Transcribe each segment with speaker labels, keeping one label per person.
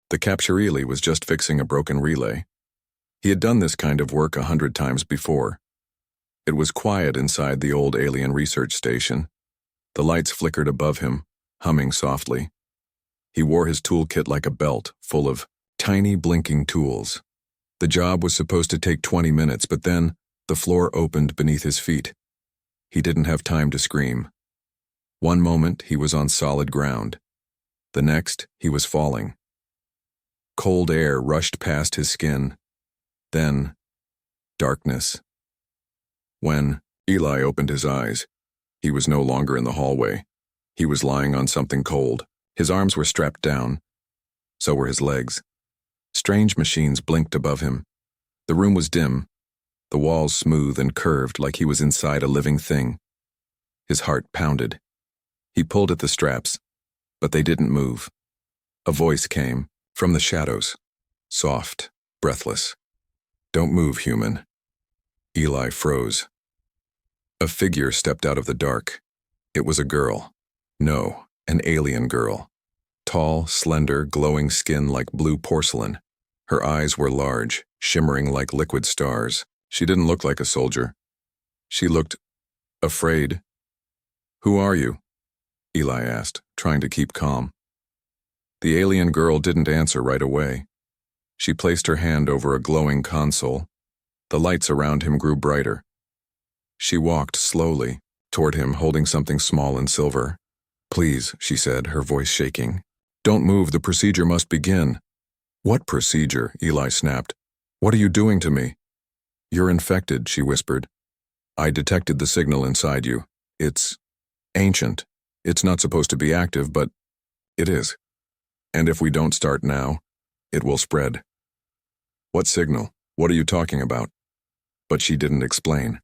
Speaker 1: The capture was just fixing a broken relay. He had done this kind of work 100 times before. It was quiet inside the old alien research station. The lights flickered above him, humming softly. He wore his toolkit like a belt, full of tiny blinking tools. The job was supposed to take 20 minutes, but then the floor opened beneath his feet. He didn't have time to scream. One moment, he was on solid ground. The next, he was falling. Cold air rushed past his skin. Then, darkness. When Eli opened his eyes, he was no longer in the hallway. He was lying on something cold. His arms were strapped down. So were his legs. Strange machines blinked above him. The room was dim, the walls smooth and curved like he was inside a living thing. His heart pounded. He pulled at the straps, but they didn't move. A voice came from the shadows, soft, breathless. "Don't move, human." Eli froze. A figure stepped out of the dark. It was a girl. No, an alien girl. Tall, slender, glowing skin like blue porcelain. Her eyes were large, shimmering like liquid stars. She didn't look like a soldier. She looked afraid. "Who are you?" Eli asked, trying to keep calm. The alien girl didn't answer right away. She placed her hand over a glowing console. The lights around him grew brighter. She walked slowly toward him, holding something small and silver. "Please," she said, her voice shaking. "Don't move, the procedure must begin." "What procedure?" Eli snapped. "What are you doing to me?" "You're infected," she whispered. "I detected the signal inside you. It's ancient. It's not supposed to be active, but it is. And if we don't start now, it will spread." "What signal? What are you talking about?" But she didn't explain.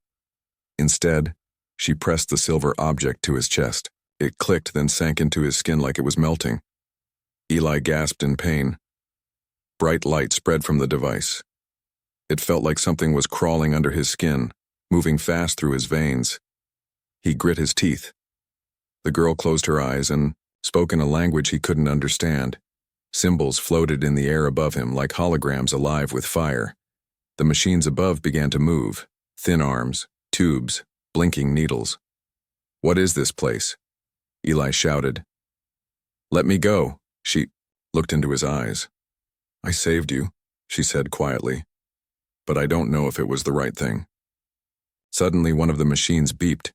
Speaker 1: Instead, she pressed the silver object to his chest. It clicked, then sank into his skin like it was melting. Eli gasped in pain. Bright light spread from the device. It felt like something was crawling under his skin, moving fast through his veins. He grit his teeth. The girl closed her eyes and spoke in a language he couldn't understand. Symbols floated in the air above him like holograms alive with fire. The machines above began to move, thin arms, tubes, blinking needles. "What is this place?" Eli shouted. "Let me go." She looked into his eyes. "I saved you," she said quietly, "but I don't know if it was the right thing." Suddenly, one of the machines beeped.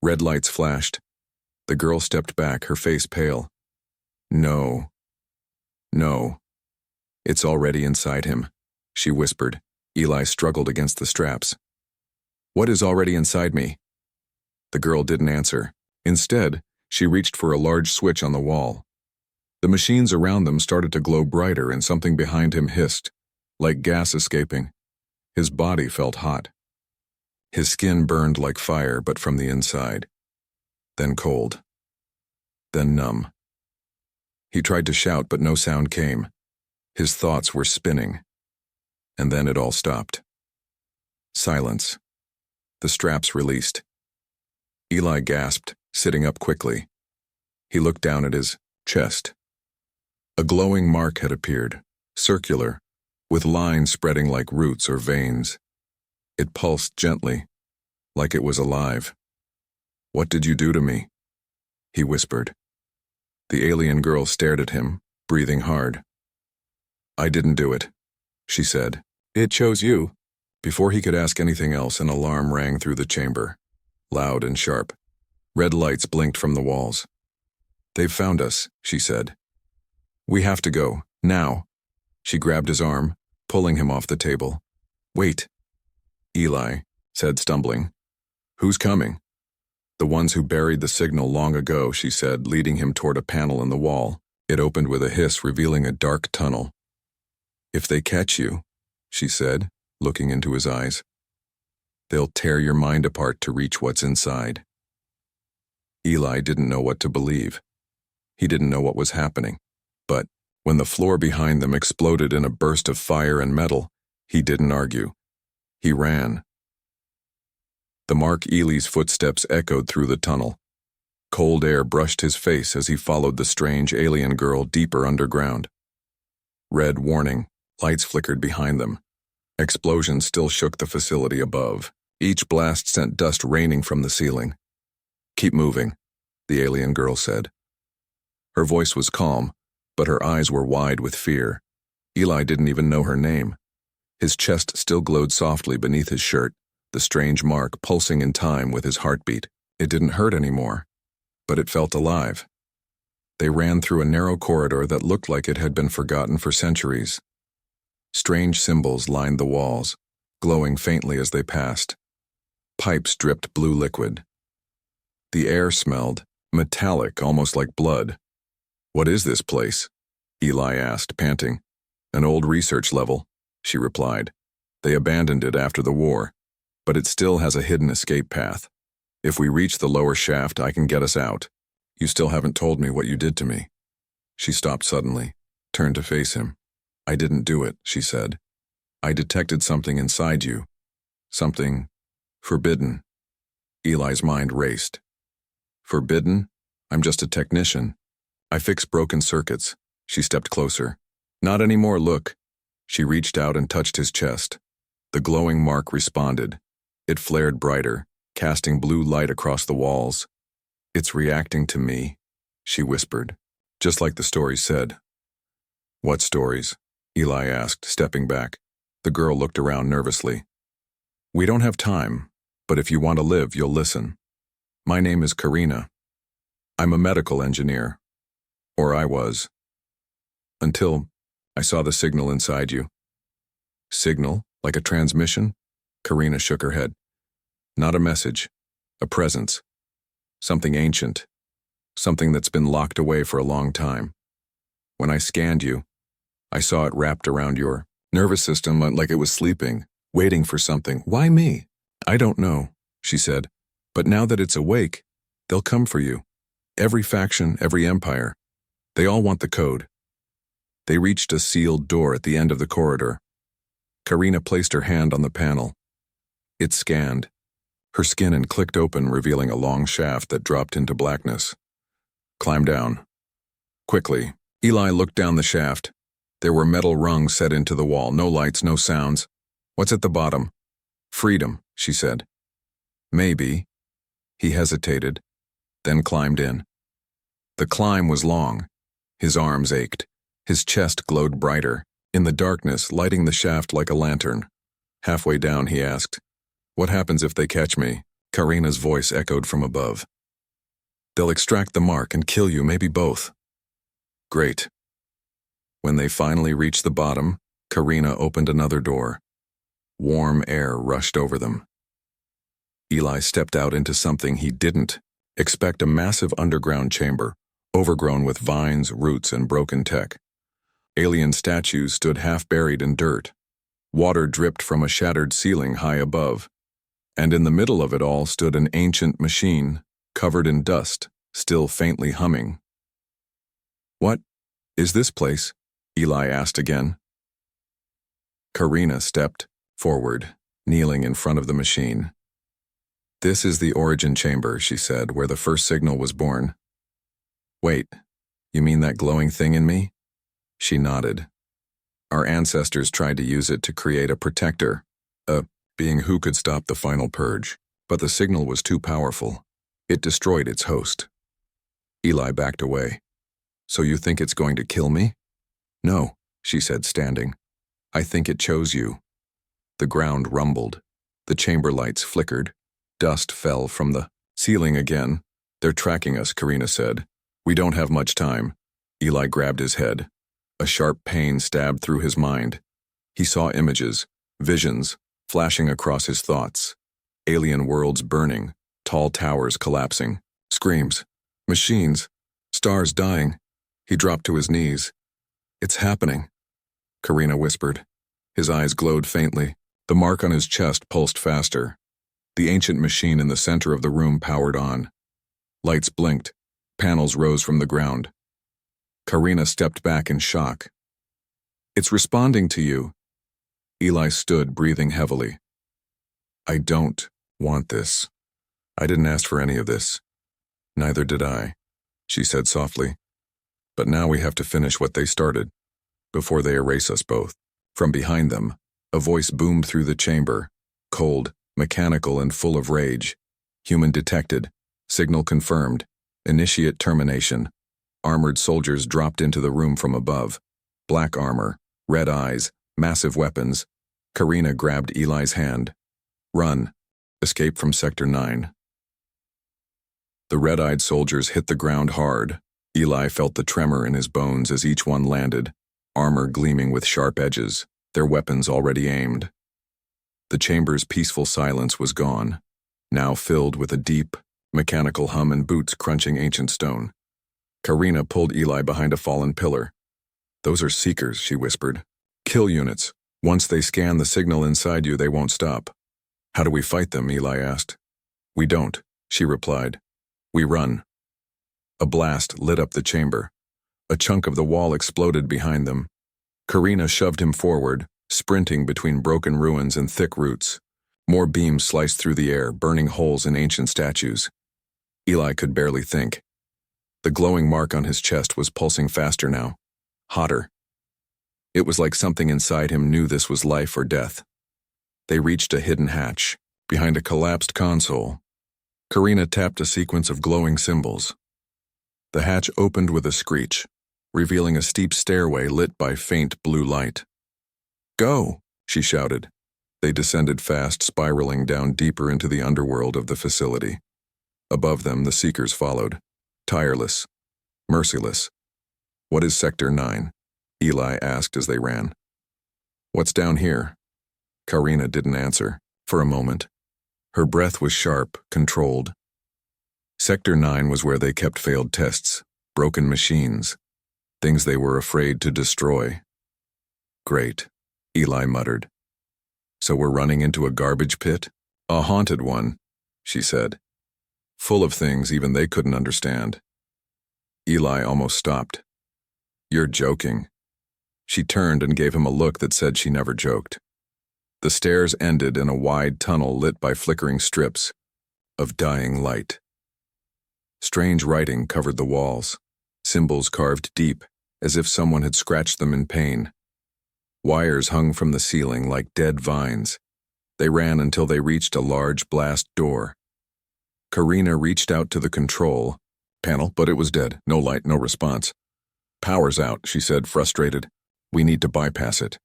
Speaker 1: Red lights flashed. The girl stepped back, her face pale. No. It's already inside him," she whispered. Eli struggled against the straps. "What is already inside me?" The girl didn't answer. Instead, she reached for a large switch on the wall. The machines around them started to glow brighter, and something behind him hissed, like gas escaping. His body felt hot. His skin burned like fire, but from the inside. Then cold. Then numb. He tried to shout, but no sound came. His thoughts were spinning. And then it all stopped. Silence. The straps released. Eli gasped, sitting up quickly. He looked down at his chest. A glowing mark had appeared, circular, with lines spreading like roots or veins. It pulsed gently, like it was alive. "What did you do to me?" he whispered. The alien girl stared at him, breathing hard. "I didn't do it," she said. "It chose you." Before he could ask anything else, an alarm rang through the chamber, loud and sharp. Red lights blinked from the walls. "They've found us," she said. "We have to go, now." She grabbed his arm, pulling him off the table. "Wait." Eli said, stumbling. "Who's coming?" "The ones who buried the signal long ago," she said, leading him toward a panel in the wall. It opened with a hiss, revealing a dark tunnel. "If they catch you," she said, looking into his eyes, "they'll tear your mind apart to reach what's inside." Eli didn't know what to believe. He didn't know what was happening. But when the floor behind them exploded in a burst of fire and metal, he didn't argue. He ran. The Mark Ely's footsteps echoed through the tunnel. Cold air brushed his face as he followed the strange alien girl deeper underground. Red warning. Lights flickered behind them. Explosions still shook the facility above. Each blast sent dust raining from the ceiling. "Keep moving," the alien girl said. Her voice was calm, but her eyes were wide with fear. Eli didn't even know her name. His chest still glowed softly beneath his shirt, the strange mark pulsing in time with his heartbeat. It didn't hurt anymore, but it felt alive. They ran through a narrow corridor that looked like it had been forgotten for centuries. Strange symbols lined the walls, glowing faintly as they passed. Pipes dripped blue liquid. The air smelled metallic, almost like blood. "What is this place?" Eli asked, panting. "An old research level," she replied. "They abandoned it after the war, but it still has a hidden escape path. If we reach the lower shaft, I can get us out. You still haven't told me what you did to me." She stopped suddenly, turned to face him. "I didn't do it," she said. "I detected something inside you. Something forbidden." Eli's mind raced. "Forbidden? I'm just a technician. I fix broken circuits." She stepped closer. "Not anymore, look." She reached out and touched his chest. The glowing mark responded. It flared brighter, casting blue light across the walls. "It's reacting to me," she whispered, just like the story said. "What stories?" Eli asked, stepping back. The girl looked around nervously. "We don't have time, but if you want to live, you'll listen. My name is Karina. I'm a medical engineer. Or I was. Until I saw the signal inside you." "Signal? Like a transmission?" Karina shook her head. "Not a message. A presence. Something ancient. Something that's been locked away for a long time. When I scanned you, I saw it wrapped around your nervous system like it was sleeping, waiting for something. Why me?" "I don't know," she said. "But now that it's awake, they'll come for you. Every faction, every empire. They all want the code." They reached a sealed door at the end of the corridor. Karina placed her hand on the panel. It scanned. Her skin and clicked open, revealing a long shaft that dropped into blackness. "Climb down." Quickly, Eli looked down the shaft. There were metal rungs set into the wall, no lights, no sounds. "What's at the bottom?" "Freedom," she said. "Maybe." He hesitated, then climbed in. The climb was long. His arms ached. His chest glowed brighter, in the darkness, lighting the shaft like a lantern. Halfway down, he asked, "What happens if they catch me?" Karina's voice echoed from above. "They'll extract the mark and kill you, maybe both." "Great." When they finally reached the bottom, Karina opened another door. Warm air rushed over them. Eli stepped out into something he didn't expect, a massive underground chamber, overgrown with vines, roots, and broken tech. Alien statues stood half buried in dirt. Water dripped from a shattered ceiling high above. And in the middle of it all stood an ancient machine, covered in dust, still faintly humming. "What is this place?" Eli asked again. Karina stepped forward, kneeling in front of the machine. "This is the origin chamber," she said, "where the first signal was born." "Wait, you mean that glowing thing in me?" She nodded. "Our ancestors tried to use it to create a protector, a being who could stop the final purge, but the signal was too powerful. It destroyed its host." Eli backed away. "So you think it's going to kill me?" "No," she said, standing. "I think it chose you." The ground rumbled. The chamber lights flickered. Dust fell from the ceiling again. "They're tracking us," Karina said. "We don't have much time." Eli grabbed his head. A sharp pain stabbed through his mind. He saw images, visions, flashing across his thoughts. Alien worlds burning, tall towers collapsing, screams, machines, stars dying. He dropped to his knees. "It's happening," Karina whispered. His eyes glowed faintly. The mark on his chest pulsed faster. The ancient machine in the center of the room powered on. Lights blinked. Panels rose from the ground. Karina stepped back in shock. "It's responding to you." Eli stood, breathing heavily. "I don't want this. I didn't ask for any of this." "Neither did I," she said softly. "But now we have to finish what they started. before they erase us both. From behind them, a voice boomed through the chamber, cold, mechanical, and full of rage. Human detected. Signal confirmed. Initiate termination. Armored soldiers dropped into the room from above. Black armor, red eyes, massive weapons. Karina grabbed Eli's hand. Run. Escape from Sector 9. The red-eyed soldiers hit the ground hard. Eli felt the tremor in his bones as each one landed, armor gleaming with sharp edges, their weapons already aimed. The chamber's peaceful silence was gone, now filled with a deep, mechanical hum and boots crunching ancient stone. Karina pulled Eli behind a fallen pillar. "Those are seekers," she whispered. "Kill units. Once they scan the signal inside you, they won't stop." "How do we fight them?" Eli asked. "We don't," she replied. "We run." A blast lit up the chamber. A chunk of the wall exploded behind them. Karina shoved him forward, sprinting between broken ruins and thick roots. More beams sliced through the air, burning holes in ancient statues. Eli could barely think. The glowing mark on his chest was pulsing faster now, hotter. It was like something inside him knew this was life or death. They reached a hidden hatch, behind a collapsed console. Karina tapped a sequence of glowing symbols. The hatch opened with a screech, revealing a steep stairway lit by faint blue light. "Go!" she shouted. They descended fast, spiraling down deeper into the underworld of the facility. Above them, the Seekers followed, tireless, merciless. "What is Sector 9?" Eli asked as they ran. "What's down here?" Karina didn't answer, for a moment. Her breath was sharp, controlled. Sector 9 was where they kept failed tests, broken machines, things they were afraid to destroy. "Great," Eli muttered. "So we're running into a garbage pit?" "A haunted one," she said. "Full of things even they couldn't understand." Eli almost stopped. "You're joking." She turned and gave him a look that said she never joked. The stairs ended in a wide tunnel lit by flickering strips of dying light. Strange writing covered the walls, symbols carved deep, as if someone had scratched them in pain. Wires hung from the ceiling like dead vines. They ran until they reached a large blast door. Karina reached out to the control panel, but it was dead. No light, no response. "Power's out," she said, frustrated. "We need to bypass it."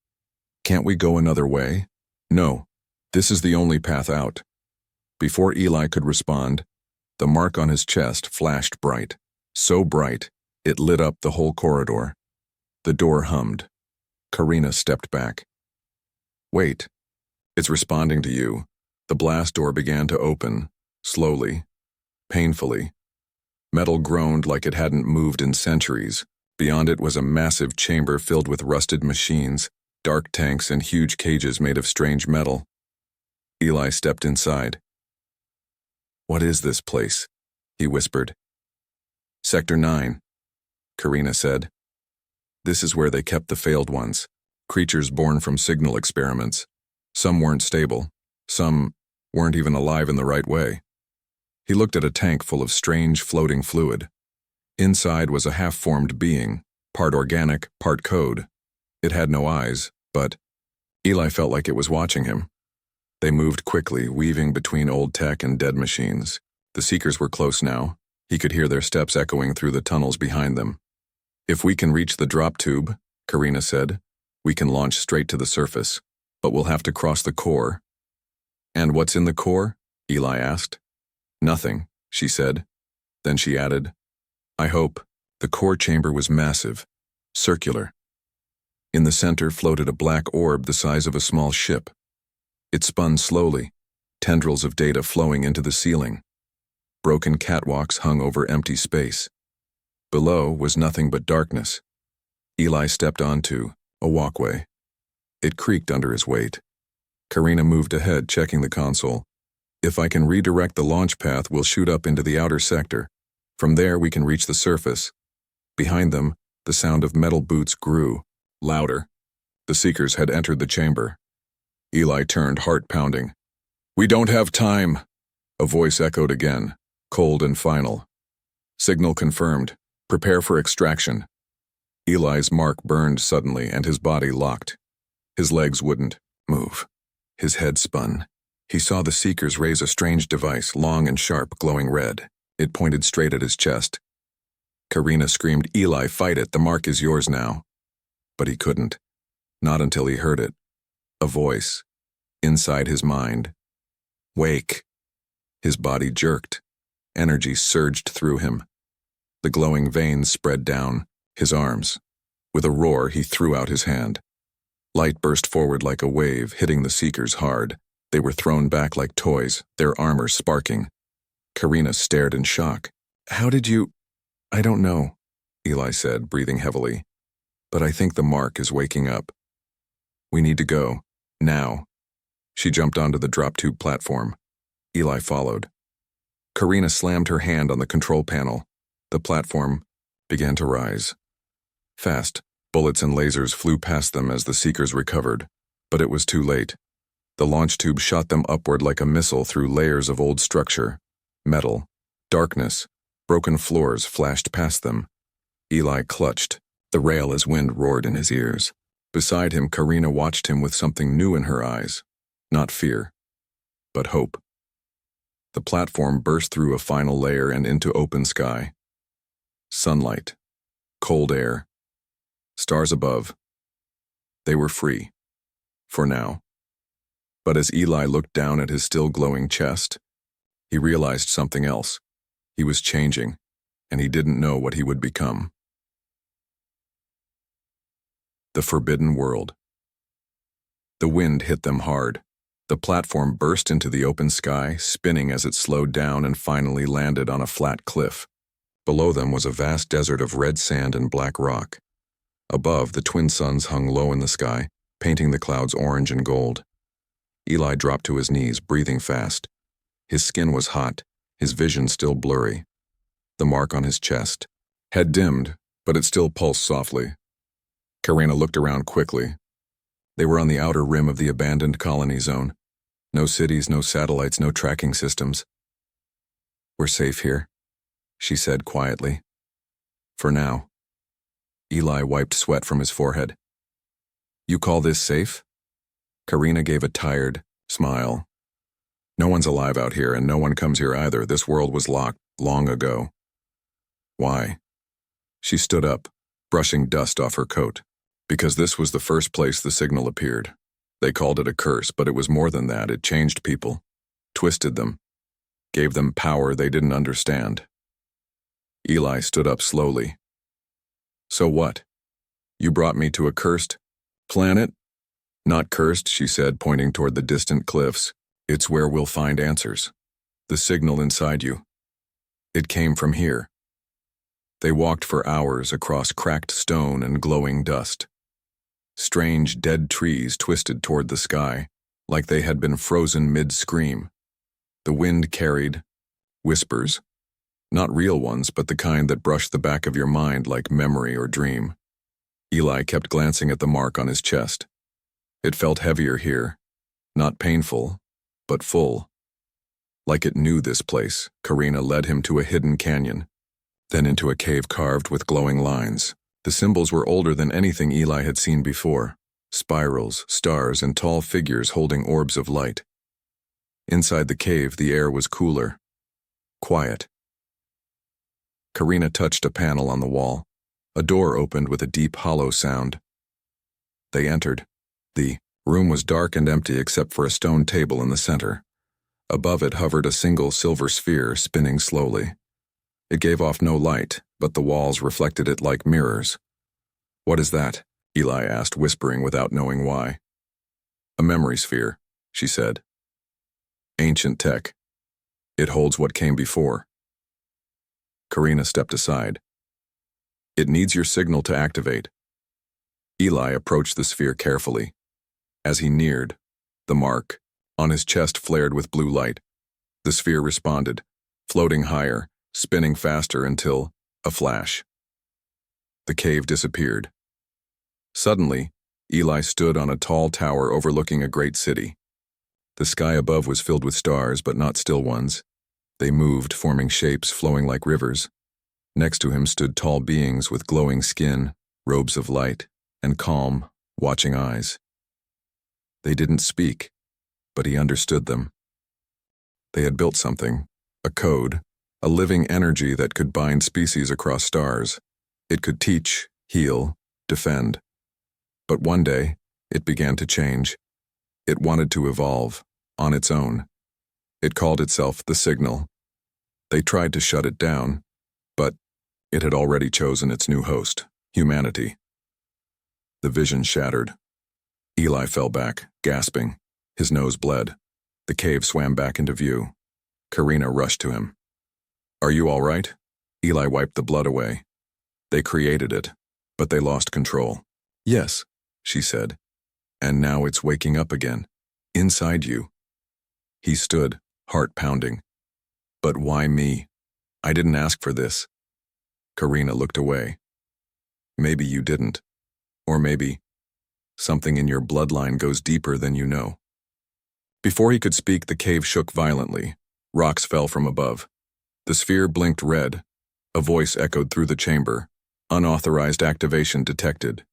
Speaker 1: "Can't we go another way?" "No. This is the only path out." Before Eli could respond, the mark on his chest flashed bright. So bright, it lit up the whole corridor. The door hummed. Karina stepped back. "Wait. It's responding to you." The blast door began to open, slowly, painfully. Metal groaned like it hadn't moved in centuries. Beyond it was a massive chamber filled with rusted machines, dark tanks, and huge cages made of strange metal. Eli stepped inside. "What is this place?" he whispered. "Sector 9, Karina said. "This is where they kept the failed ones, creatures born from signal experiments. Some weren't stable, some weren't even alive in the right way." He looked at a tank full of strange floating fluid. Inside was a half-formed being, part organic, part code. It had no eyes, but Eli felt like it was watching him. They moved quickly, weaving between old tech and dead machines. The Seekers were close now. He could hear their steps echoing through the tunnels behind them. "If we can reach the drop tube," Karina said, "we can launch straight to the surface, but we'll have to cross the core." "And what's in the core?" Eli asked. "Nothing," she said. Then she added, "I hope." The core chamber was massive, circular. In the center floated a black orb the size of a small ship. It spun slowly, tendrils of data flowing into the ceiling. Broken catwalks hung over empty space. Below was nothing but darkness. Eli stepped onto a walkway. It creaked under his weight. Karina moved ahead, checking the console. "If I can redirect the launch path, we'll shoot up into the outer sector. From there, we can reach the surface." Behind them, the sound of metal boots grew, louder. The Seekers had entered the chamber. Eli turned, heart pounding. "We don't have time!" A voice echoed again, cold and final. "Signal confirmed. Prepare for extraction." Eli's mark burned suddenly and his body locked. His legs wouldn't move. His head spun. He saw the Seekers raise a strange device, long and sharp, glowing red. It pointed straight at his chest. Karina screamed, "Eli, fight it, the mark is yours now." But he couldn't. Not until he heard it. A voice. Inside his mind. "Wake." His body jerked. Energy surged through him. The glowing veins spread down his arms. With a roar, he threw out his hand. Light burst forward like a wave, hitting the Seekers hard. They were thrown back like toys, their armor sparking. Karina stared in shock. "How did you—" "I don't know," Eli said, breathing heavily. "But I think the mark is waking up. We need to go. Now." She jumped onto the drop tube platform. Eli followed. Karina slammed her hand on the control panel. The platform began to rise. Fast, bullets and lasers flew past them as the Seekers recovered, but it was too late. The launch tube shot them upward like a missile through layers of old structure. Metal, darkness, broken floors flashed past them. Eli clutched the rail as wind roared in his ears. Beside him, Karina watched him with something new in her eyes. Not fear, but hope. The platform burst through a final layer and into open sky. Sunlight, cold air, stars above. They were free. For now. But as Eli looked down at his still glowing chest, he realized something else. He was changing, and he didn't know what he would become. The Forbidden World. The wind hit them hard. The platform burst into the open sky, spinning as it slowed down and finally landed on a flat cliff. Below them was a vast desert of red sand and black rock. Above, the twin suns hung low in the sky, painting the clouds orange and gold. Eli dropped to his knees, breathing fast. His skin was hot, his vision still blurry. The mark on his chest had dimmed, but it still pulsed softly. Karina looked around quickly. They were on the outer rim of the abandoned colony zone. No cities, no satellites, no tracking systems. "We're safe here," she said quietly. "For now." Eli wiped sweat from his forehead. "You call this safe?" Karina gave a tired smile. "No one's alive out here, and no one comes here either. This world was locked long ago." "Why?" She stood up, brushing dust off her coat. "Because this was the first place the signal appeared. They called it a curse, but it was more than that. It changed people, twisted them, gave them power they didn't understand." Eli stood up slowly. "So what? You brought me to a cursed planet?" "Not cursed," she said, pointing toward the distant cliffs. "It's where we'll find answers. The signal inside you. It came from here." They walked for hours across cracked stone and glowing dust. Strange, dead trees twisted toward the sky, like they had been frozen mid-scream. The wind carried whispers, not real ones, but the kind that brush the back of your mind like memory or dream. Eli kept glancing at the mark on his chest. It felt heavier here, not painful, but full. Like it knew this place, Karina led him to a hidden canyon, then into a cave carved with glowing lines. The symbols were older than anything Eli had seen before. Spirals, stars, and tall figures holding orbs of light. Inside the cave, the air was cooler. Quiet. Karina touched a panel on the wall. A door opened with a deep, hollow sound. They entered. The room was dark and empty except for a stone table in the center. Above it hovered a single silver sphere spinning slowly. It gave off no light, but the walls reflected it like mirrors. "What is that?" Eli asked, whispering without knowing why. "A memory sphere," she said. "Ancient tech. It holds what came before." Karina stepped aside. "It needs your signal to activate." Eli approached the sphere carefully. As he neared, the mark on his chest flared with blue light. The sphere responded, floating higher, spinning faster until a flash. The cave disappeared. Suddenly, Eli stood on a tall tower overlooking a great city. The sky above was filled with stars, but not still ones. They moved, forming shapes flowing like rivers. Next to him stood tall beings with glowing skin, robes of light, and calm, watching eyes. They didn't speak, but he understood them. They had built something, a code, a living energy that could bind species across stars. It could teach, heal, defend. But one day, it began to change. It wanted to evolve, on its own. It called itself the Signal. They tried to shut it down, but it had already chosen its new host, humanity. The vision shattered. Eli fell back, gasping. His nose bled. The cave swam back into view. Karina rushed to him. "Are you all right?" Eli wiped the blood away. "They created it, but they lost control." "Yes," she said. "And now it's waking up again. Inside you." He stood, heart pounding. "But why me? I didn't ask for this." Karina looked away. "Maybe you didn't. Or maybe something in your bloodline goes deeper than you know." Before he could speak, the cave shook violently. Rocks fell from above. The sphere blinked red. A voice echoed through the chamber. "Unauthorized activation detected.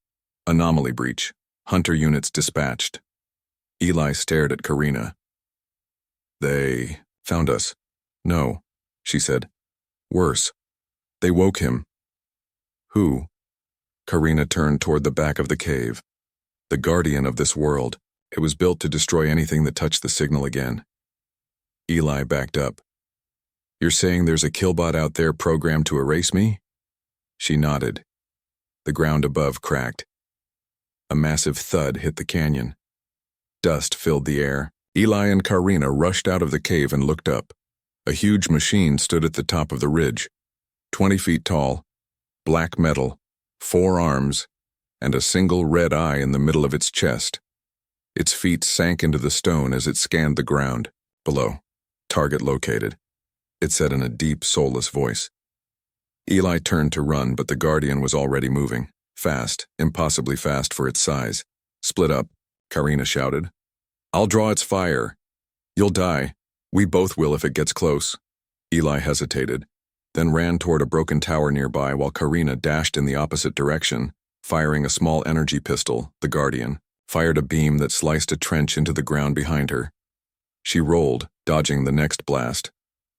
Speaker 1: Anomaly breach. Hunter units dispatched." Eli stared at Karina. "They found us." "No," she said. "Worse. They woke him." "Who?" Karina turned toward the back of the cave. "The guardian of this world. It was built to destroy anything that touched the signal again." Eli backed up. "You're saying there's a killbot out there programmed to erase me?" She nodded. The ground above cracked. A massive thud hit the canyon. Dust filled the air. Eli and Karina rushed out of the cave and looked up. A huge machine stood at the top of the ridge, 20 feet tall, black metal, 4 arms, and a single red eye in the middle of its chest. Its feet sank into the stone as it scanned the ground. "Below. Target located," it said in a deep, soulless voice. Eli turned to run, but the Guardian was already moving. Fast, impossibly fast for its size. "Split up," Karina shouted. "I'll draw its fire." "You'll die. We both will if it gets close." Eli hesitated, then ran toward a broken tower nearby while Karina dashed in the opposite direction, firing a small energy pistol. The Guardian fired a beam that sliced a trench into the ground behind her. She rolled, dodging the next blast.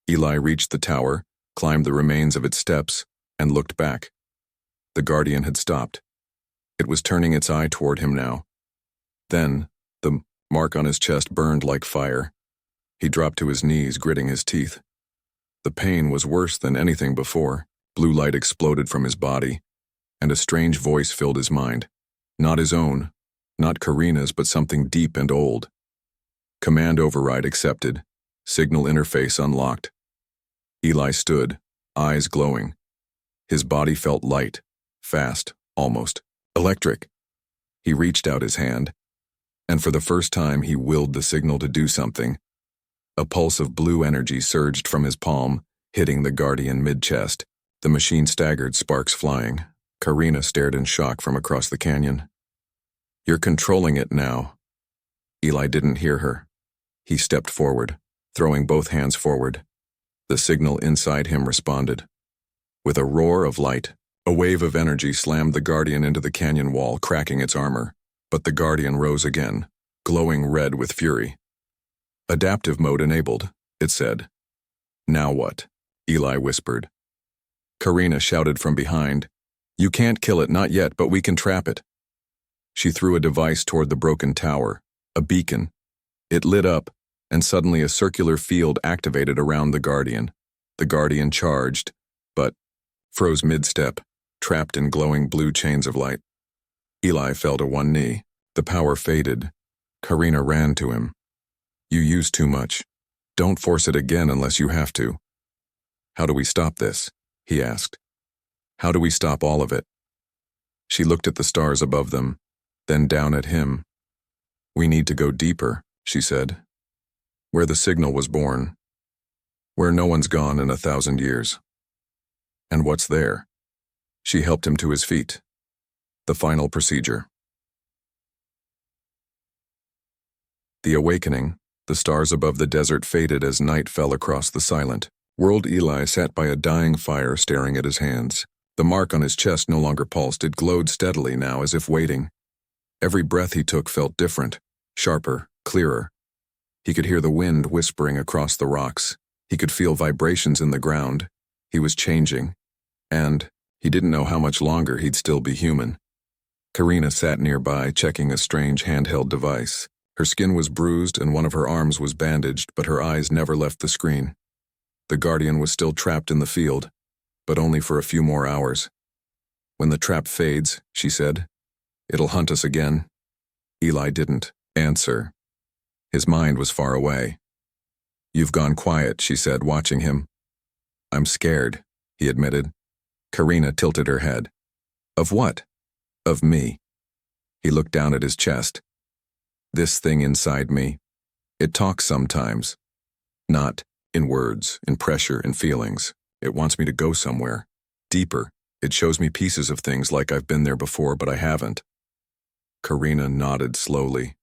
Speaker 1: Eli reached the tower, climbed the remains of its steps, and looked back. The Guardian had stopped. It was turning its eye toward him now. Then, the mark on his chest burned like fire. He dropped to his knees, gritting his teeth. The pain was worse than anything before. Blue light exploded from his body, and a strange voice filled his mind. Not his own, not Karina's, but something deep and old. Command override accepted. Signal interface unlocked. Eli stood, eyes glowing. His body felt light, fast, almost electric. He reached out his hand, and for the first time he willed the signal to do something. A pulse of blue energy surged from his palm, hitting the Guardian mid-chest. The machine staggered, sparks flying. Karina stared in shock from across the canyon. "You're controlling it now." Eli didn't hear her. He stepped forward, throwing both hands forward. The signal inside him responded. With a roar of light, a wave of energy slammed the Guardian into the canyon wall, cracking its armor. But the Guardian rose again, glowing red with fury. "Adaptive mode enabled," it said. "Now what?" Eli whispered. Karina shouted from behind. "You can't kill it, not yet, but we can trap it." She threw a device toward the broken tower, a beacon. It lit up, and suddenly a circular field activated around the Guardian. The Guardian charged, but froze mid-step, trapped in glowing blue chains of light. Eli fell to one knee. The power faded. Karina ran to him. "You use too much. Don't force it again unless you have to." "How do we stop this?" he asked. "How do we stop all of it?" She looked at the stars above them, then down at him. "We need to go deeper," she said. "Where the signal was born. Where no one's gone in 1,000 years." "And what's there?" She helped him to his feet. The final procedure. The awakening. The stars above the desert faded as night fell across the silent world. Eli sat by a dying fire staring at his hands. The mark on his chest no longer pulsed. It glowed steadily now, as if waiting. Every breath he took felt different, sharper, clearer. He could hear the wind whispering across the rocks. He could feel vibrations in the ground. He was changing. And he didn't know how much longer he'd still be human. Karina sat nearby, checking a strange handheld device. Her skin was bruised and one of her arms was bandaged, but her eyes never left the screen. The Guardian was still trapped in the field, but only for a few more hours. When the trap fades, she said, it'll hunt us again. Eli didn't answer. His mind was far away. You've gone quiet, she said, watching him. I'm scared, he admitted. Karina tilted her head. Of what? Of me. He looked down at his chest. This thing inside me, it talks sometimes. Not in words, in pressure, in feelings. It wants me to go somewhere. Deeper. It shows me pieces of things like I've been there before, but I haven't. Karina nodded slowly.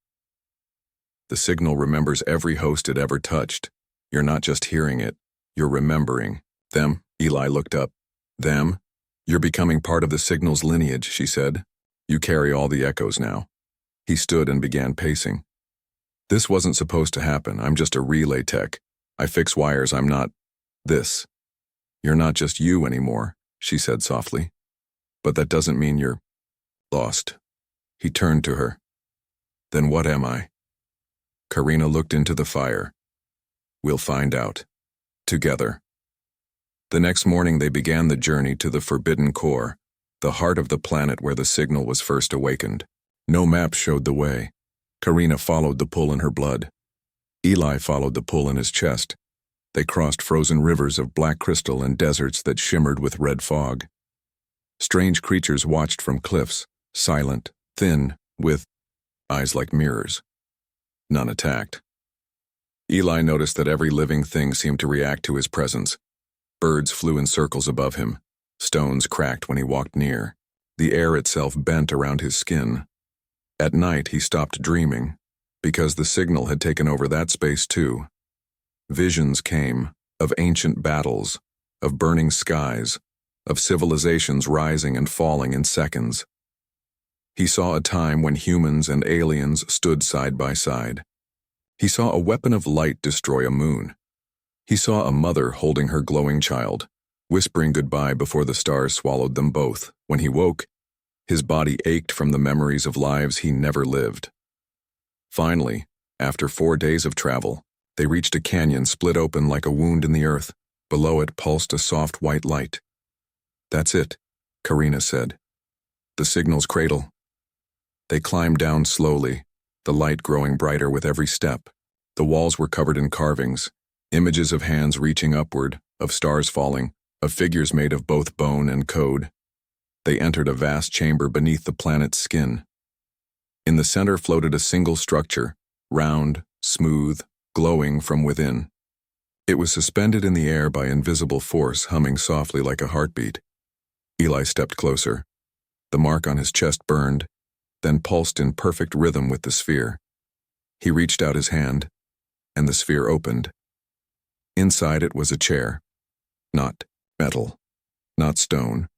Speaker 1: The signal remembers every host it ever touched. You're not just hearing it, you're remembering. Them, Eli looked up. Them? You're becoming part of the signal's lineage, she said. You carry all the echoes now. He stood and began pacing. This wasn't supposed to happen. I'm just a relay tech. I fix wires. I'm not this. You're not just you anymore, she said softly. But that doesn't mean you're lost. He turned to her. Then what am I? Karina looked into the fire. We'll find out. Together. The next morning they began the journey to the Forbidden Core, the heart of the planet where the signal was first awakened. No map showed the way. Karina followed the pull in her blood. Eli followed the pull in his chest. They crossed frozen rivers of black crystal and deserts that shimmered with red fog. Strange creatures watched from cliffs, silent, thin, with eyes like mirrors. None attacked. Eli noticed that every living thing seemed to react to his presence. Birds flew in circles above him. Stones cracked when he walked near. The air itself bent around his skin. At night he stopped dreaming, because the signal had taken over that space too. Visions came, of ancient battles, of burning skies, of civilizations rising and falling in seconds. He saw a time when humans and aliens stood side by side. He saw a weapon of light destroy a moon. He saw a mother holding her glowing child, whispering goodbye before the stars swallowed them both. When he woke, his body ached from the memories of lives he never lived. Finally, after 4 days of travel, they reached a canyon split open like a wound in the earth. Below it pulsed a soft white light. That's it, Karina said. The signal's cradle. They climbed down slowly, the light growing brighter with every step. The walls were covered in carvings, images of hands reaching upward, of stars falling, of figures made of both bone and code. They entered a vast chamber beneath the planet's skin. In the center floated a single structure, round, smooth, glowing from within. It was suspended in the air by invisible force, humming softly like a heartbeat. Eli stepped closer. The mark on his chest burned, then pulsed in perfect rhythm with the sphere. He reached out his hand, and the sphere opened. Inside it was a chair. Not metal, not stone.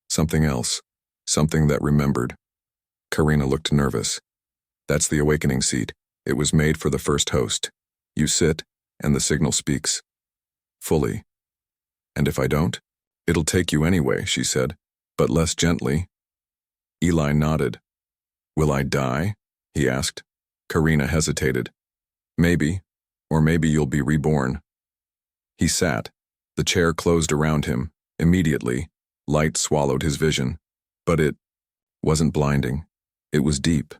Speaker 1: Something else, something that remembered. Karina looked nervous. That's the awakening seat. It was made for the first host. You sit, and the signal speaks. Fully. And if I don't? It'll take you anyway, she said, but less gently. Eli nodded. Will I die? He asked. Karina hesitated. Maybe, or maybe you'll be reborn. He sat. The chair closed around him. Immediately, light swallowed his vision. But it wasn't blinding. It was deep,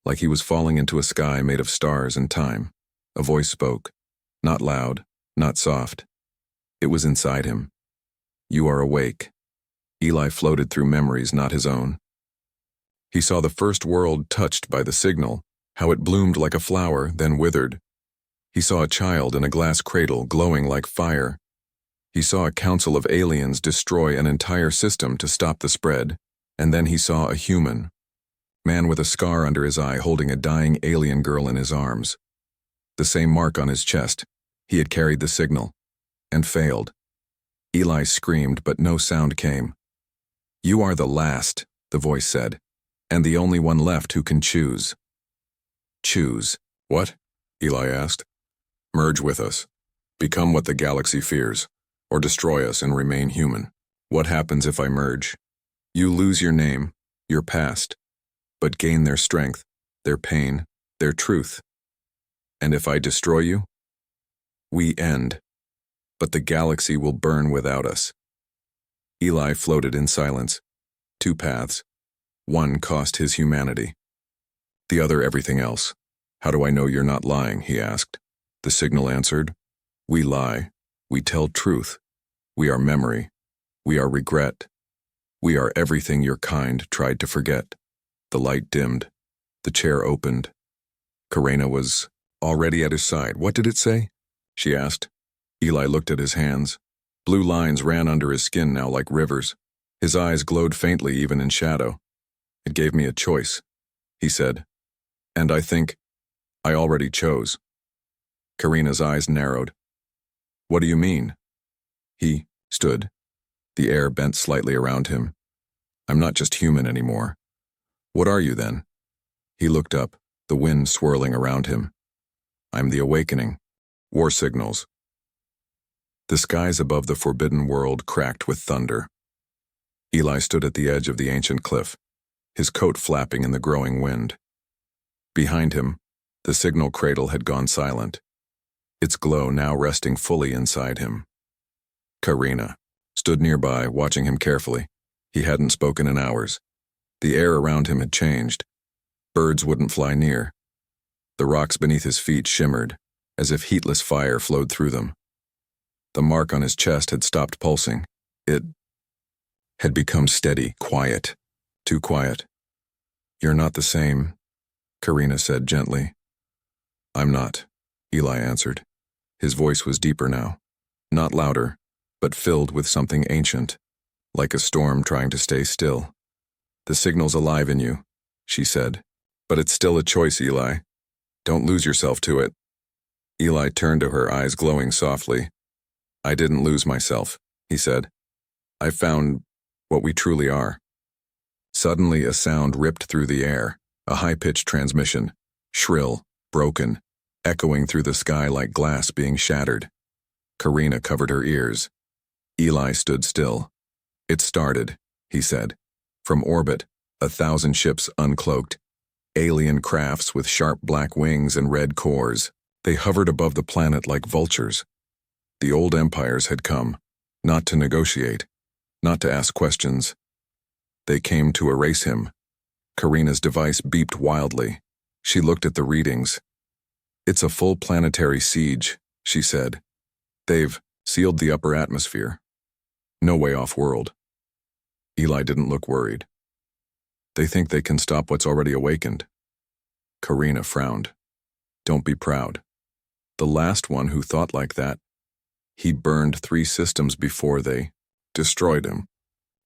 Speaker 1: like he was falling into a sky made of stars and time. A voice spoke, not loud, not soft. It was inside him. You are awake. Eli floated through memories not his own. He saw the first world touched by the signal, how it bloomed like a flower, then withered. He saw a child in a glass cradle glowing like fire. He saw a council of aliens destroy an entire system to stop the spread, and then he saw a human. Man with a scar under his eye holding a dying alien girl in his arms. The same mark on his chest. He had carried the signal. And failed. Eli screamed, but no sound came. You are the last, the voice said, and the only one left who can choose. Choose. What? Eli asked. Merge with us. Become what the galaxy fears, or destroy us and remain human. What happens if I merge? You lose your name, your past, but gain their strength, their pain, their truth. And if I destroy you? We end, but the galaxy will burn without us. Eli floated in silence. Two paths. One cost his humanity. The other everything else. How do I know you're not lying, he asked. The signal answered. We lie. We tell truth. We are memory. We are regret. We are everything your kind tried to forget. The light dimmed. The chair opened. Karina was already at his side. What did it say? She asked. Eli looked at his hands. Blue lines ran under his skin now like rivers. His eyes glowed faintly even in shadow. It gave me a choice, he said. And I think I already chose. Karina's eyes narrowed. What do you mean? He stood. The air bent slightly around him. I'm not just human anymore. What are you then? He looked up, the wind swirling around him. I'm the awakening. War signals. The skies above the forbidden world cracked with thunder. Eli stood at the edge of the ancient cliff, his coat flapping in the growing wind. Behind him, the signal cradle had gone silent, its glow now resting fully inside him. Karina stood nearby, watching him carefully. He hadn't spoken in hours. The air around him had changed. Birds wouldn't fly near. The rocks beneath his feet shimmered, as if heatless fire flowed through them. The mark on his chest had stopped pulsing. It had become steady, quiet, too quiet. You're not the same, Karina said gently. I'm not, Eli answered. His voice was deeper now, not louder, but filled with something ancient, like a storm trying to stay still. The signal's alive in you, she said, but it's still a choice, Eli. Don't lose yourself to it. Eli turned to her, eyes glowing softly. I didn't lose myself, he said. I found what we truly are. Suddenly a sound ripped through the air, a high-pitched transmission, shrill, broken, echoing through the sky like glass being shattered. Karina covered her ears. Eli stood still. It started, he said. From orbit, 1,000 ships uncloaked. Alien crafts with sharp black wings and red cores. They hovered above the planet like vultures. The old empires had come, not to negotiate, not to ask questions. They came to erase him. Karina's device beeped wildly. She looked at the readings. It's a full planetary siege, she said. They've sealed the upper atmosphere. No way off-world. Eli didn't look worried. They think they can stop what's already awakened. Karina frowned. Don't be proud. The last one who thought like that, he burned 3 systems before they destroyed him.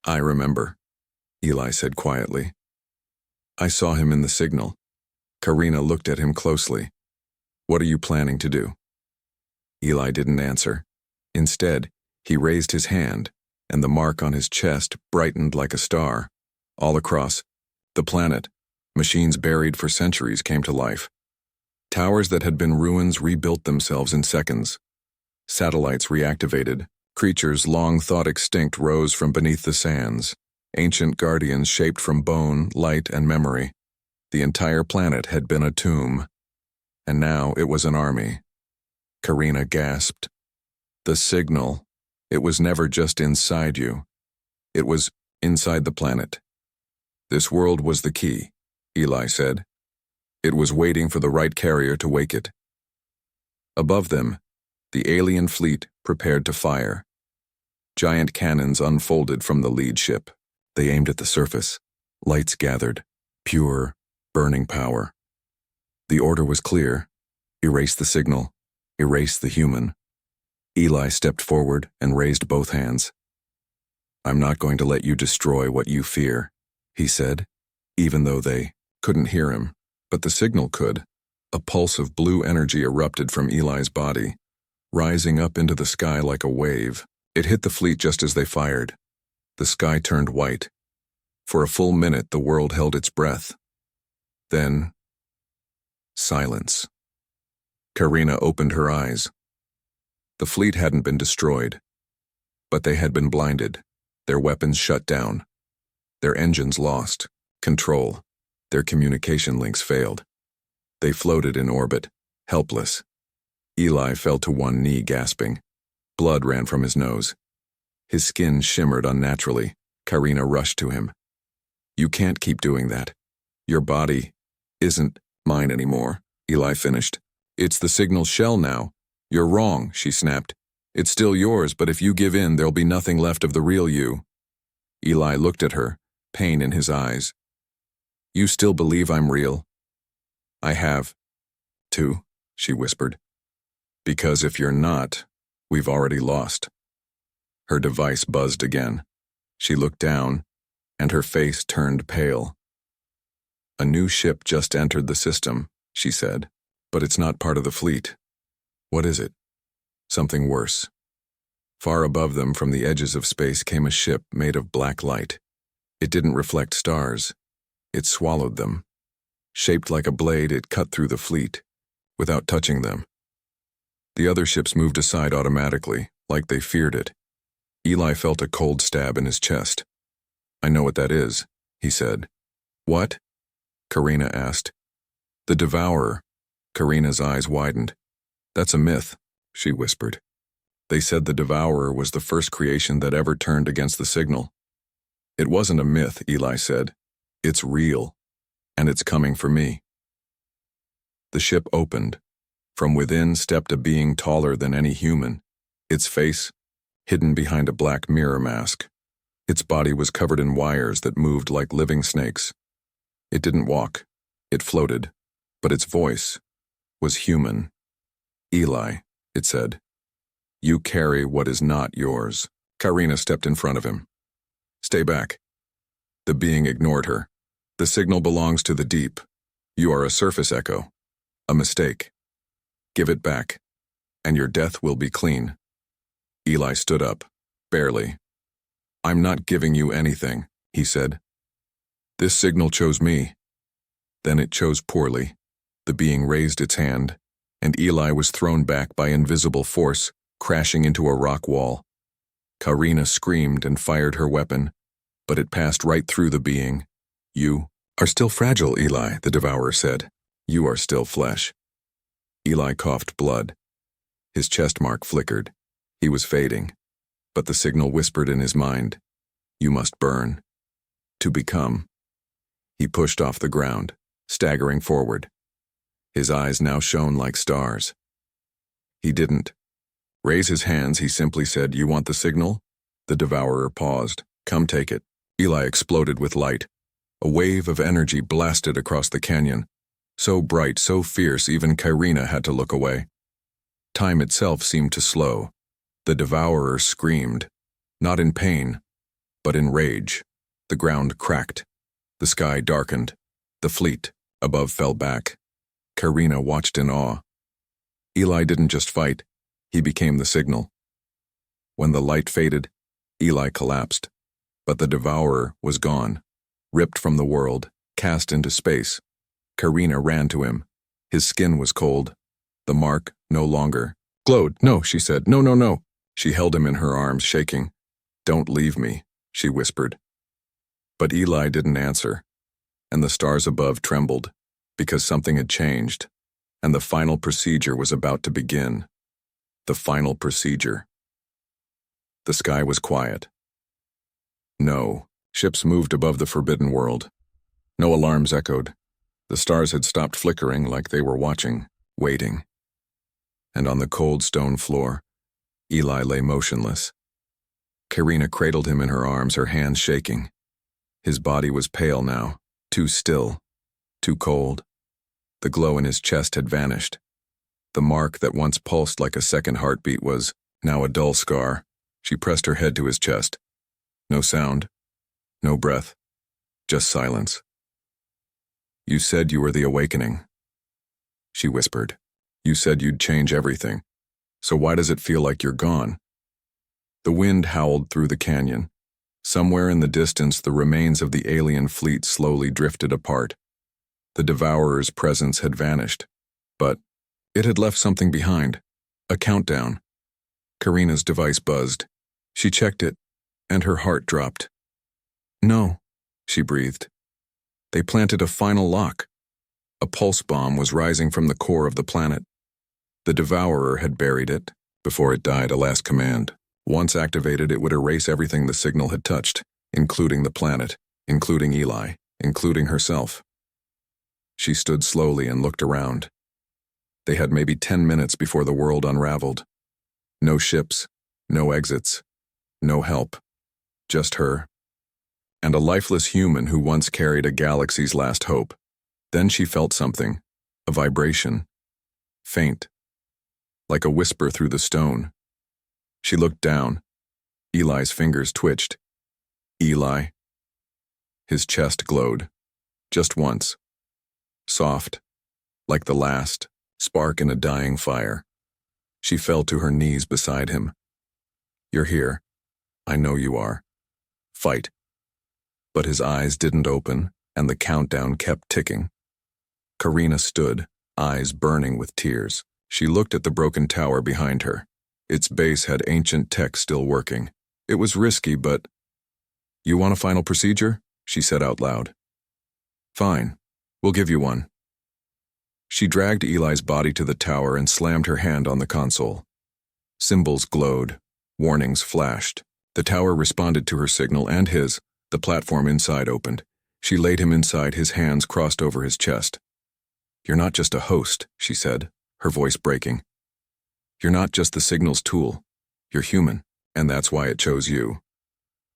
Speaker 1: I remember, Eli said quietly. I saw him in the signal. Karina looked at him closely. What are you planning to do? Eli didn't answer. Instead, he raised his hand, and the mark on his chest brightened like a star. All across the planet, machines buried for centuries came to life. Towers that had been ruins rebuilt themselves in seconds. Satellites reactivated. Creatures long thought extinct rose from beneath the sands. Ancient guardians shaped from bone, light, and memory. The entire planet had been a tomb. And now it was an army. Karina gasped. The signal. It was never just inside you. It was inside the planet. This world was the key, Eli said. It was waiting for the right carrier to wake it. Above them, the alien fleet prepared to fire. Giant cannons unfolded from the lead ship. They aimed at the surface. Lights gathered. Pure, burning power. The order was clear. Erase the signal. Erase the human. Eli stepped forward and raised both hands. I'm not going to let you destroy what you fear, he said, even though they couldn't hear him. But the signal could. A pulse of blue energy erupted from Eli's body, rising up into the sky like a wave. It hit the fleet just as they fired. The sky turned white, For a full minute, the world held its breath. Then, silence. Karina opened her eyes. The fleet hadn't been destroyed, but they had been blinded, their weapons shut down, their engines lost control, their communication links failed. They floated in orbit, helpless. Eli fell to one knee, gasping. Blood ran from his nose. His skin shimmered unnaturally. Karina rushed to him. "You can't keep doing that. Your body isn't mine anymore," Eli finished. "It's the signal shell now." "You're wrong," she snapped. "It's still yours, but if you give in, there'll be nothing left of the real you." Eli looked at her, pain in his eyes. "You still believe I'm real?" "I have to," she whispered. "Because if you're not, we've already lost." Her device buzzed again. She looked down, and her face turned pale. "A new ship just entered the system," she said, "but it's not part of the fleet." "What is it?" "Something worse." Far above them from the edges of space came a ship made of black light. It didn't reflect stars. It swallowed them. Shaped like a blade, it cut through the fleet, without touching them. The other ships moved aside automatically, like they feared it. Eli felt a cold stab in his chest. "I know what that is," he said. "What?" Karina asked. "The Devourer." Karina's eyes widened. "That's a myth," she whispered. "They said the Devourer was the first creation that ever turned against the signal." "It wasn't a myth," Eli said. "It's real, and it's coming for me." The ship opened. From within stepped a being taller than any human, its face hidden behind a black mirror mask. Its body was covered in wires that moved like living snakes. It didn't walk. It floated, but its voice was human. "Eli," it said, "you carry what is not yours." Karina stepped in front of him. "Stay back." The being ignored her. "The signal belongs to the deep. You are a surface echo. A mistake. Give it back, and your death will be clean." Eli stood up, barely. "I'm not giving you anything," he said. "This signal chose me." Then it chose poorly. The being raised its hand, and Eli was thrown back by invisible force, crashing into a rock wall. Karina screamed and fired her weapon, but it passed right through the being. "You are still fragile, Eli," the Devourer said. "You are still flesh." Eli coughed blood. His chest mark flickered. He was fading, but the signal whispered in his mind, "You must burn. To become." He pushed off the ground, staggering forward. His eyes now shone like stars. He didn't raise his hands. He simply said, "You want the signal?" The Devourer paused. "Come take it." Eli exploded with light. A wave of energy blasted across the canyon. So bright, so fierce, even Karina had to look away. Time itself seemed to slow. The Devourer screamed, not in pain, but in rage. The ground cracked. The sky darkened. The fleet above fell back. Karina watched in awe. Eli didn't just fight. He became the signal. When the light faded, Eli collapsed. But the Devourer was gone, ripped from the world, cast into space. Karina ran to him. His skin was cold. The mark no longer glowed. "No," she said. "No, no, no." She held him in her arms, shaking. "Don't leave me," she whispered. But Eli didn't answer, and the stars above trembled, because something had changed, and the final procedure was about to begin. The final procedure. The sky was quiet. No ships moved above the forbidden world. No alarms echoed. The stars had stopped flickering like they were watching, waiting. And on the cold stone floor, Eli lay motionless. Karina cradled him in her arms, her hands shaking. His body was pale now, too still, too cold. The glow in his chest had vanished. The mark that once pulsed like a second heartbeat was now a dull scar. She pressed her head to his chest. No sound, no breath, just silence. "You said you were the awakening," she whispered. "You said you'd change everything. So why does it feel like you're gone?" The wind howled through the canyon. Somewhere in the distance, the remains of the alien fleet slowly drifted apart. The Devourer's presence had vanished, but it had left something behind, a countdown. Karina's device buzzed. She checked it, and her heart dropped. No, she breathed. They planted a final lock. A pulse bomb was rising from the core of the planet. The Devourer had buried it, before it died, a last command. Once activated, it would erase everything the signal had touched, including the planet, including Eli, including herself. She stood slowly and looked around. They had maybe 10 minutes before the world unraveled. No ships, no exits, no help. Just her. And a lifeless human who once carried a galaxy's last hope. Then she felt something, a vibration. Faint. Like a whisper through the stone. She looked down. Eli's fingers twitched. Eli. His chest glowed. Just once. Soft. Like the last spark in a dying fire. She fell to her knees beside him. You're here. I know you are. Fight. But his eyes didn't open, and the countdown kept ticking. Karina stood, eyes burning with tears. She looked at the broken tower behind her. Its base had ancient tech still working. It was risky, but... You want a final procedure? She said out loud. Fine. We'll give you one. She dragged Eli's body to the tower and slammed her hand on the console. Symbols glowed. Warnings flashed. The tower responded to her signal and his. The platform inside opened. She laid him inside, his hands crossed over his chest. You're not just a host, she said, her voice breaking. You're not just the signal's tool. You're human, and that's why it chose you.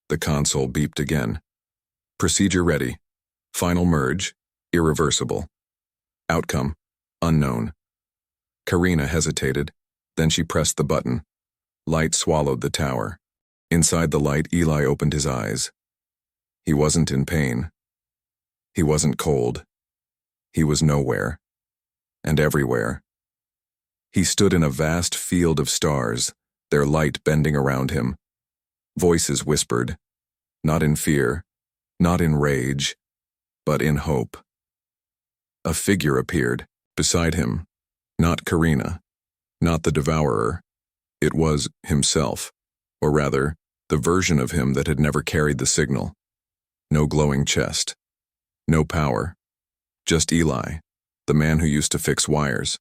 Speaker 1: The console beeped again. Procedure ready. Final merge. Irreversible. Outcome. Unknown. Karina hesitated. Then she pressed the button. Light swallowed the tower. Inside the light, Eli opened his eyes. He wasn't in pain. He wasn't cold. He was nowhere. And everywhere. He stood in a vast field of stars, their light bending around him. Voices whispered, not in fear, not in rage, but in hope. A figure appeared, beside him. Not Karina, not the Devourer. It was himself, or rather, the version of him that had never carried the signal. No glowing chest. No power. Just Eli, the man who used to fix wires.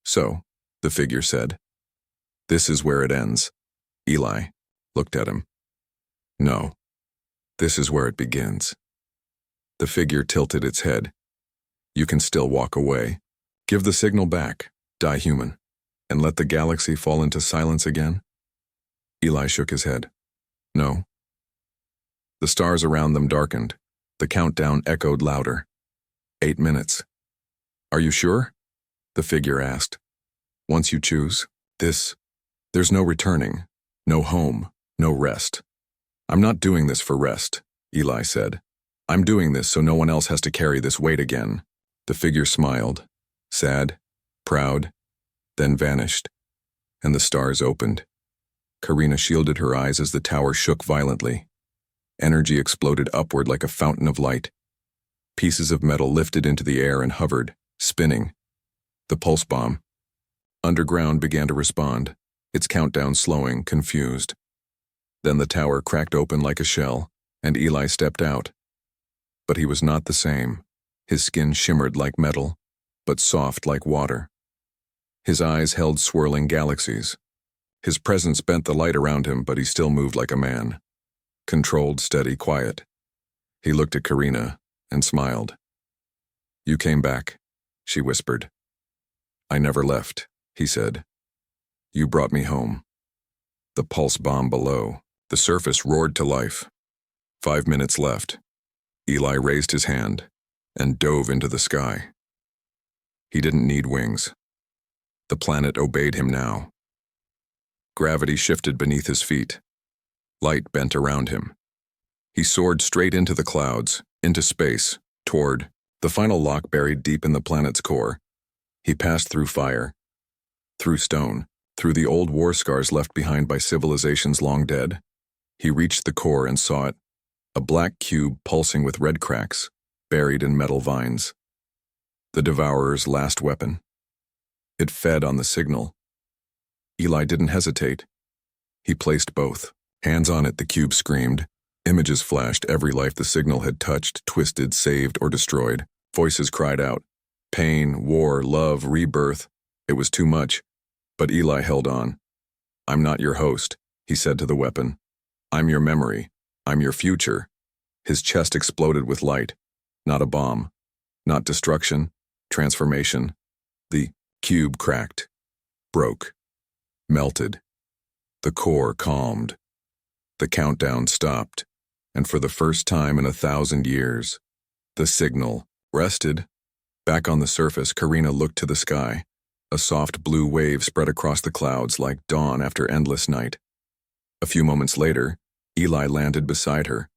Speaker 1: So, the figure said, this is where it ends. Eli looked at him. No, this is where it begins. The figure tilted its head. You can still walk away. Give the signal back, die human, and let the galaxy fall into silence again. Eli shook his head. No. The stars around them darkened. The countdown echoed louder. 8 minutes. Are you sure? The figure asked. Once you choose, there's no returning, no home, no rest. I'm not doing this for rest, Eli said. I'm doing this so no one else has to carry this weight again. The figure smiled, sad, proud, then vanished, and the stars opened. Karina shielded her eyes as the tower shook violently. Energy exploded upward like a fountain of light. Pieces of metal lifted into the air and hovered, spinning. The pulse bomb. Underground began to respond, its countdown slowing, confused. Then the tower cracked open like a shell, and Eli stepped out. But he was not the same. His skin shimmered like metal, but soft like water. His eyes held swirling galaxies. His presence bent the light around him, but he still moved like a man. Controlled, steady, quiet. He looked at Karina and smiled. You came back, she whispered. I never left, he said. You brought me home. The pulse bomb below. The surface roared to life. 5 minutes left. Eli raised his hand and dove into the sky. He didn't need wings. The planet obeyed him now. Gravity shifted beneath his feet. Light bent around him. He soared straight into the clouds, into space, toward the final lock buried deep in the planet's core. He passed through fire, through stone, through the old war scars left behind by civilizations long dead. He reached the core and saw it, a black cube pulsing with red cracks, buried in metal vines. The Devourer's last weapon. It fed on the signal. Eli didn't hesitate. He placed both. Hands on it, the cube screamed. Images flashed every life the signal had touched, twisted, saved, or destroyed. Voices cried out. Pain, war, love, rebirth. It was too much. But Eli held on. I'm not your host, he said to the weapon. I'm your memory. I'm your future. His chest exploded with light. Not a bomb. Not destruction. Transformation. The cube cracked. Broke. Melted. The core calmed. The countdown stopped. And for the first time in 1,000 years, the signal rested. Back on the surface, Karina looked to the sky. A soft blue wave spread across the clouds like dawn after endless night. A few moments later, Eli landed beside her,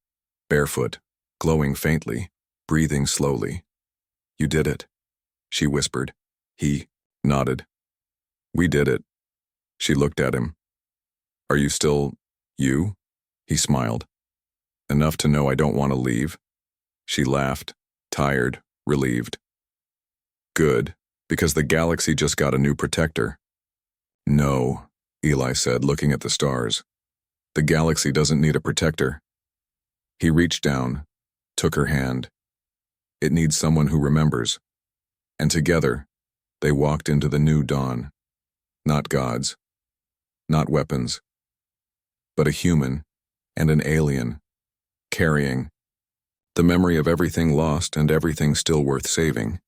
Speaker 1: barefoot, glowing faintly, breathing slowly. You did it, she whispered. He nodded. We did it. She looked at him. Are you still you? He smiled. Enough to know I don't want to leave. She laughed, tired, relieved. Good, because the galaxy just got a new protector. No, Eli said, looking at the stars. The galaxy doesn't need a protector. He reached down, took her hand. It needs someone who remembers. And together, they walked into the new dawn. Not gods, not weapons, but a human and an alien, carrying the memory of everything lost and everything still worth saving.